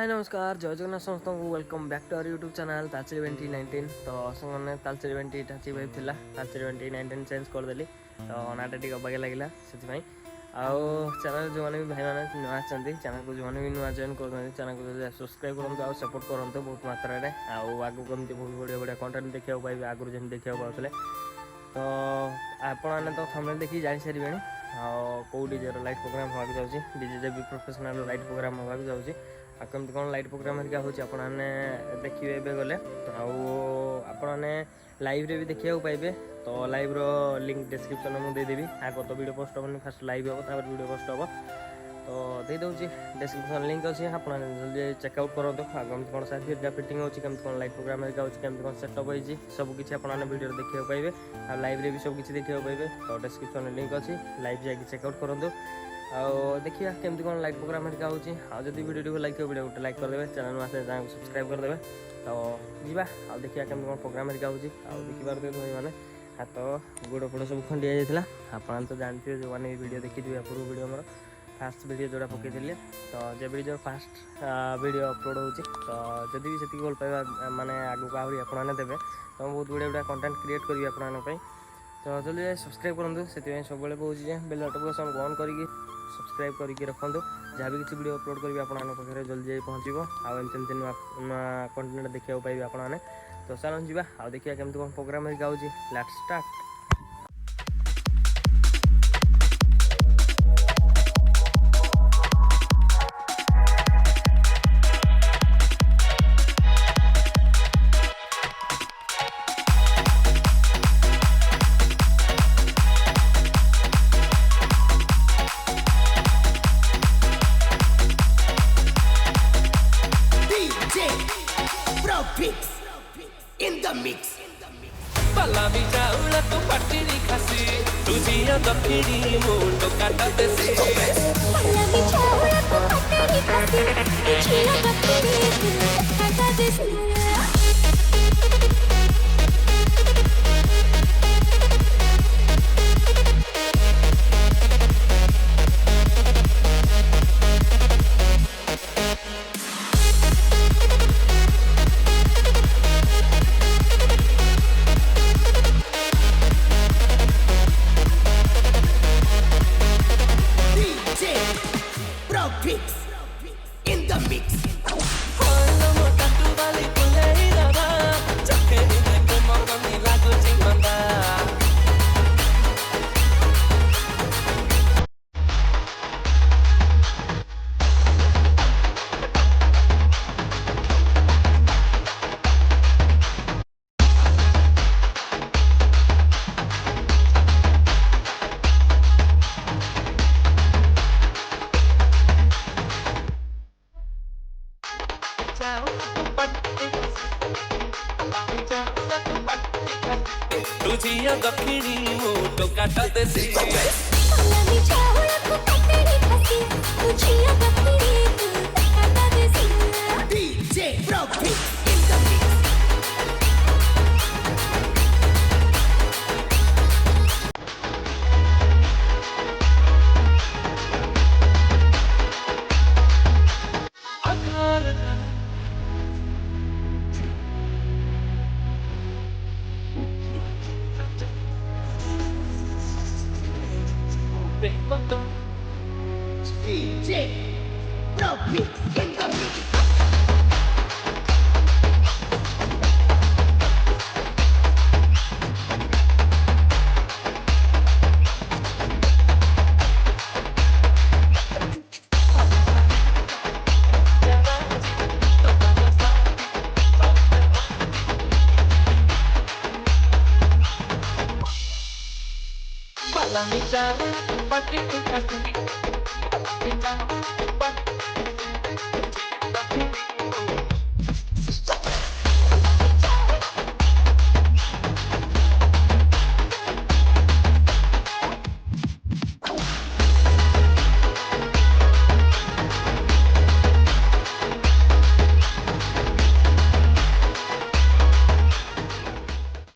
हाय नमस्कार जय जगन्नाथ समस्त को welcome back to our YouTube channel Talcheri 2019 तो मैंने तालचेरी 20 अच्छी भाई था तालचेरी 2019 चेंज करदेली तो नाटा टी अबाग्या लगे से आउ चैनल जो मैंने भी भाई मैंने नुआ आसती चैनल को जो मैंने भी नुआ जॉइन कर चैनल को सब्सक्राइब करूँ आउ सपोर्ट करूँ बहुत मात्रा आगू कमी बहुत बढ़िया बढ़िया कंटेंट देखा पाइबे आगुरी जमी देखा पाते तो आपने तो थंबनेल देखिए जानी सारे कौ डीजे लाइट प्रोग्राम होगा जाऊँगी डीजे भी प्रोफेशनल लाइट प्रोग्राम होगा जाऊँगी आमती कौन लाइट प्रोग्राम हरिका होने देखिए एवं गले आपने लाइव रे भी देखा पाइबे तो लाइव रो लिंक डिस्क्रिप्शन में देदेवी आगे तो वीडियो पोस्ट हम फास्ट लाइव हम तापर वीडियो पोस्ट हम तो दे दूसरी डिस्क्रिप्शन लिंक अच्छे आप जल्दी चेकआउट करूँ आगे कौन साइड फिटिंग होती कमी कौन लाइट प्रोग्राम हरिका होती कौन सेटअप होती सबकि आपने वीडियो देखा पाइबे आ लाइव रे भी सबकि देखा पाइबे तो डिस्क्रिप्शन लिंक अच्छी लाइव जाकि चेकआउट करूँ देखिए केमती कौन लाइट प्रोग्राम हरिका होती वीडियो लाइक वीडियो गोटे लाइक करदे चैनल में आसे चैनल को सब्सक्राइब करदे तो जीवा देखिए केमती कौन प्रोग्राम हरिका देखिए भाई मैंने हाथ गोड़ फोड़ सब खंडिया जाता आप तो जानते जो मैंने वीडियो देखी पूर्व वीडियो मोर फास्ट वीडियो जोड़ा पकईली तो जब जो फास्ट वीडियो अपलोड होती तो जदि भी से भल पाइबा माने आगू आहरी आपने देवे तो बहुत गुड़ा गुड़ा कंटेंट क्रिएट करी आप तो जल्दी सब्सक्राइब करूँ से सब कहे बेल नोटिफिकेशन ऑन करके सब्सक्राइब करके रखुँ जहाँ भी किसी वीडियो अपलोड करी आप जल्दी पहुँचो आमती नुआ कंटेंट देखा पाइबे आपने तो चलो जा देखिए केमती कौन प्रोग्राम हरिका होती let's start. In the mix. Palami chaula tu patiri khasi, tujiya dapiri mundo kata desi. Palami chaula tu patiri khasi, tujiya dapiri mundo kata desi. In the mix. तुझिया दखिणी मुंडो काटा देसी Palami chaula tu patiri khasi, tujiya dapiri mundo kata desi. DJ Profit in the mix. DJ Profit in the mix. Palami chaula tu patiri khasi, tujiya dapiri